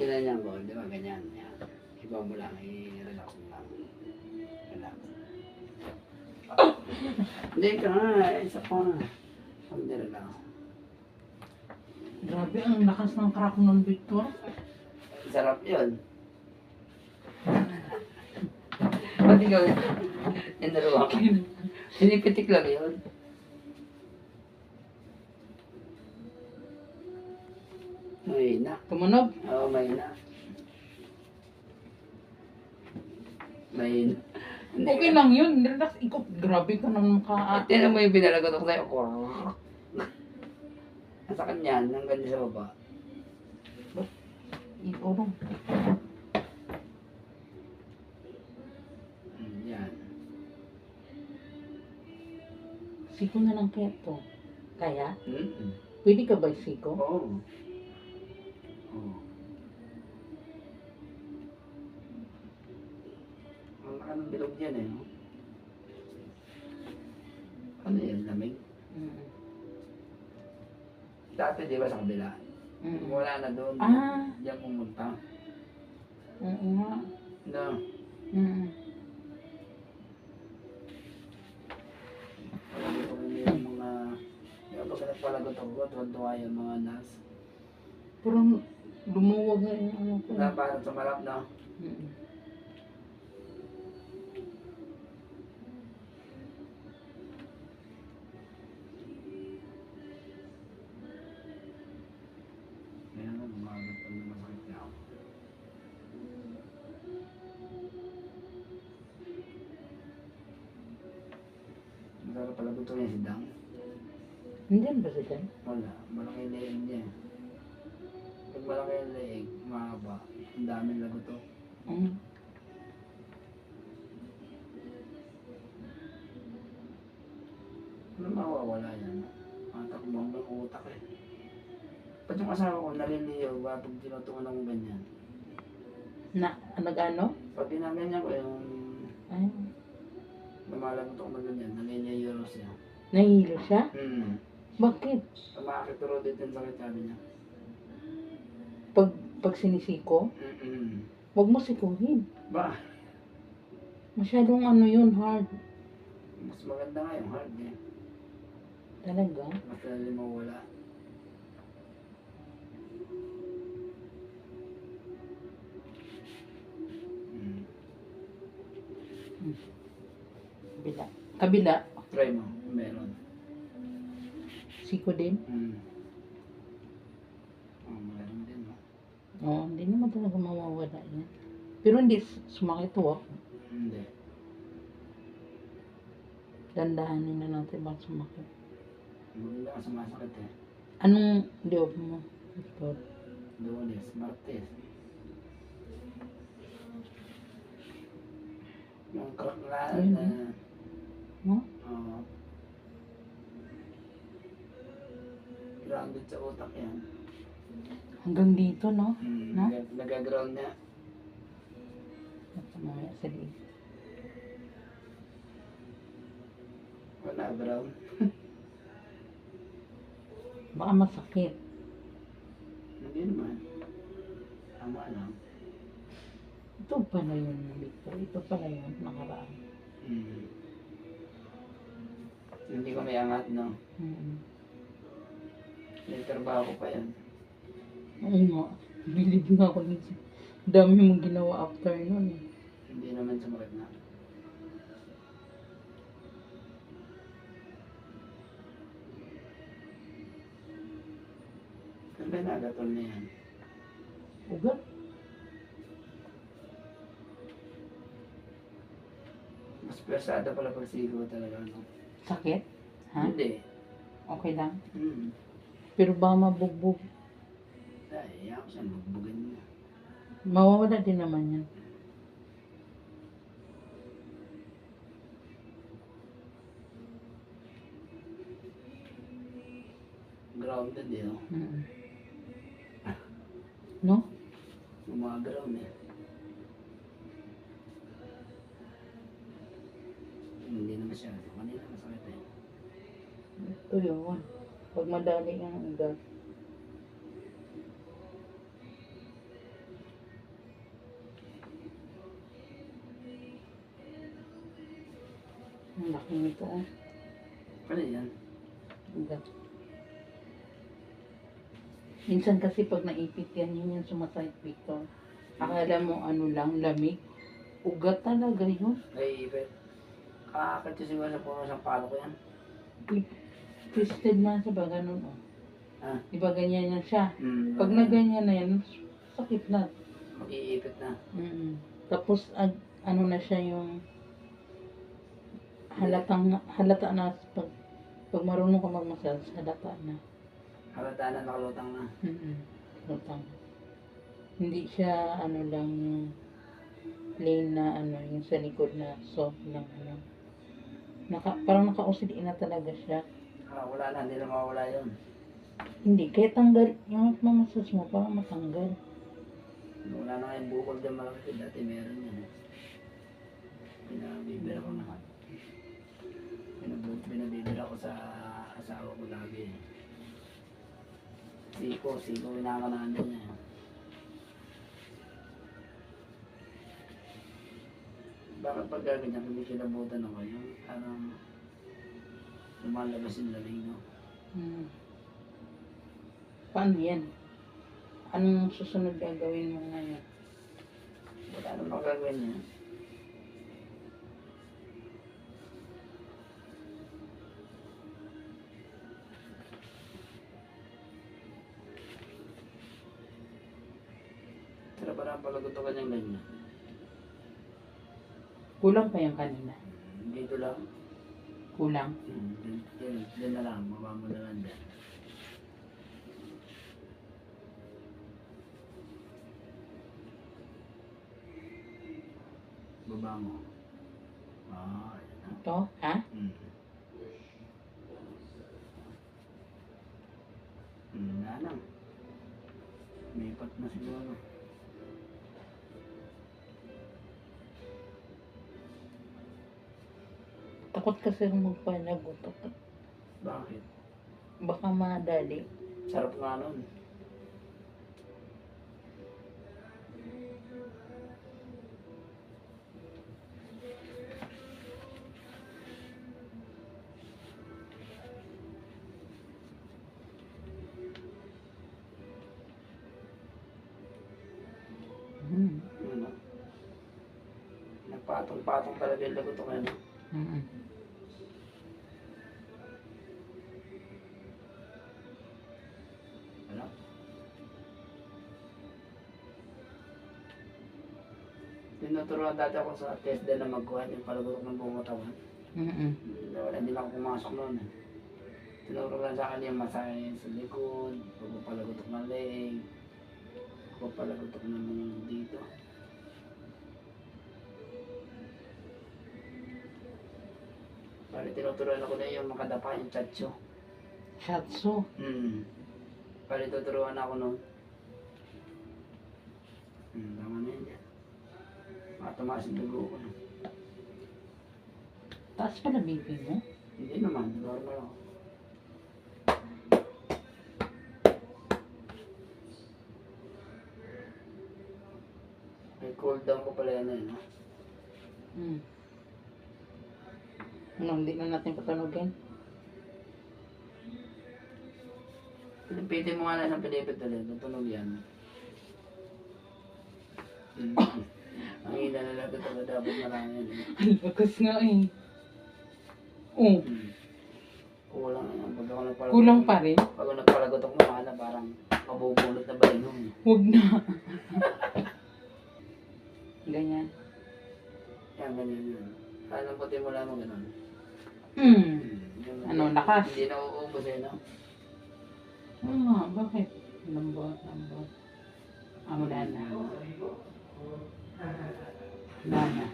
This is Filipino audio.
ginanyan ko, di ba, ganyan. Yan. Iba mo lang, i-relax mo lang. Relax. Hindi ka nga, isa pa na. Hindi relax. Grabe, ang lakas ng crack nun, Victor. Sarap yun. Ba't ikaw, inaruha ka? Pinipitik lang yun. Mahina. Tumunog. Oo, mahina. Mahina. Okay lang yun. Relax. Ikaw, grabe ka nang maka... Tinan mo yung pinalagot ko sa'yo. Nasa kanya, hanggang sa baba. Ikaw lang. Yan. Siko na lang kaya to. Kaya? Mm-mm. Pwede ka ba siko? Oo. Oo. Ang anong bilog yan eh. No? Ano yan, lamig? Mm. Dati di ba sa kabila? Mm. Wala na doon. Ah. Diyan pumunta. Oo nga. No. Mm. Wala dito kami yung mga... Yung pagka nagpalagot ako, tuwan-tuwa yung mga nas. Parang lumuwag na yung ano ko. Na parang sumarap na. Mm. Kaya nga, gumagat ang masakit niya ako. Masarap pala gusto niya si Dang. Hindi ba siya dyan? Wala, malaki yung leeg niya. Pag malaki yung leeg, mahaba, ang daming lagoto. Mm. Ano mawawala yan? Matakbang ng utak eh. Ba't yung asawa ko naliliyaw ba pag tinutuunan ko ganyan? Na, nag-ano? Pag ginaganyan ko yung Ay, lumalagot ako na ganyan, naliliyaw siya. nahihilo siya? Bakit? Tumakit pero dito yung sakit sabi niya. Pag sinisiko, Mm-mm. wag mo sikuhin. Ba? Masyadong ano yun, hard. Mas maganda nga yung hard eh. Talaga? Mas lali mawala. Kabila. Kabila, Try mo, meron. siko din. Oh, meron din no? Oo, hindi naman talaga mawawala yan. Pero hindi sumakit to. Hindi. Dandahanin na natin bang sumakit. Hindi ka sumasakit eh. Anong loob mo, Victor? Lunes, Martes. Yung crack na Ayun, No? Oo. Grounded sa utak yan. Hanggang dito, no? No? Nag-ground niya. Mamaya sa liig. Wala ground. Baka masakit. Hindi naman. Tama lang. Ito pala yun, Victor. Ito pala yun, nakaraan. Hindi ko may angat, no? May trabaho pa yan. Oo nga. Bilib nga ako dito. Dami mong ginawa after nun eh. Hindi naman sumakit na. Kanda na, gatol na yan. Ugat. Mas persada pala pag sigo talaga, no? Sakit? Ha? Hindi. Okay lang. Hmm. Pero baka mabugbog. Ay, ako siya, magbugan niya. Mawawala din naman yan. Grounded eh, no? No? Yung mga ground eh. Hindi na masyado. Kanina masakit eh. Ito yun. Pag madali ang ugat. Ang laki nito, oh. Ano yan? Ugat. Minsan kasi pag naipit yan, yun yung sumasakit, Victor. Akala mo ano lang, lamig. Ugat talaga yun. Naiipit. Kakakit yung siguro sa puno ng palo ko yan. Twisted man siya ba, ganun, oh. Ah. Diba ganyan yan siya? Hmm. Pag na ganyan na yan, sakit na. Mag-iipit na. Tapos, ano na siya yung halata na pag marunong ka mag-massage, halata na. Halata na, nakalutang na. Lutang. Hindi siya ano lang yung plain na ano, yung sa likod na soft lang ano. Parang naka-OCD na talaga siya. Wala na, hindi na mawawala yun. Hindi, kaya tanggal, yung mamasage mo, parang matanggal. Wala na kayong bukol dyan malaki. Dati meron yan. Pinabibira ko na. Pinabibira ko sa asawa ko lagi. Siko, inakanaan din niya. Bakit pag gaganyan, kumikilabutan ako yung parang lumalabas yung lamig, no? Paano yan? Anong susunod gagawin mo ngayon? Wala namang gagawin niya. Tara ba na palagot ko kanyang ganyan? Kulang pa yung kanina. Dito lang. Kulang. Diyan na lang, baba mo na lang dyan. Baba mo. Ayan na. Ito, ha? Wala lang. May ipat na siguro. Takot kasi akong magpalagot. Bakit? Baka madali. Sarap nga nun. Ano? Nagpatong-patong talaga yung lagot ko ngayon. Ano? Tinuturuan dati ako sa test din na magkuhan yung palagutok ng buong katawan. Wala, hindi na ako pumasok noon. Tinuturuan sa akin yung masahe sa likod, pagpapalagutok ng leg, pagpapalagutok ng dito. Bali, tinuturuan ako na yung makadapa yung chacho. Shatso. Bali, tuturuan ako noon. Tama na yun yan. Tumaas yung dugo ko. Taas pala BP mo? Hindi naman, normal ako. May cool down ko pala yan no? Ano, hindi na natin patanugin? Pilipitin mo nga na isang pilipit ulit, natunog yan. Ang ina na lang ito dapat marami yan. Ang lakas nga eh. Oh, Kulang yan. Pag ako nagpalagot. kulang pa rin? Pag ako nagpalagotok mo, na parang mabubulot na balingon. Huwag na. Ganyan. Yan, ganyan yun. Kaya puti mo lang mo ganun. Ano, lakas? Hindi na uubos no? Bakit? Lambot. Wala na. Wala na.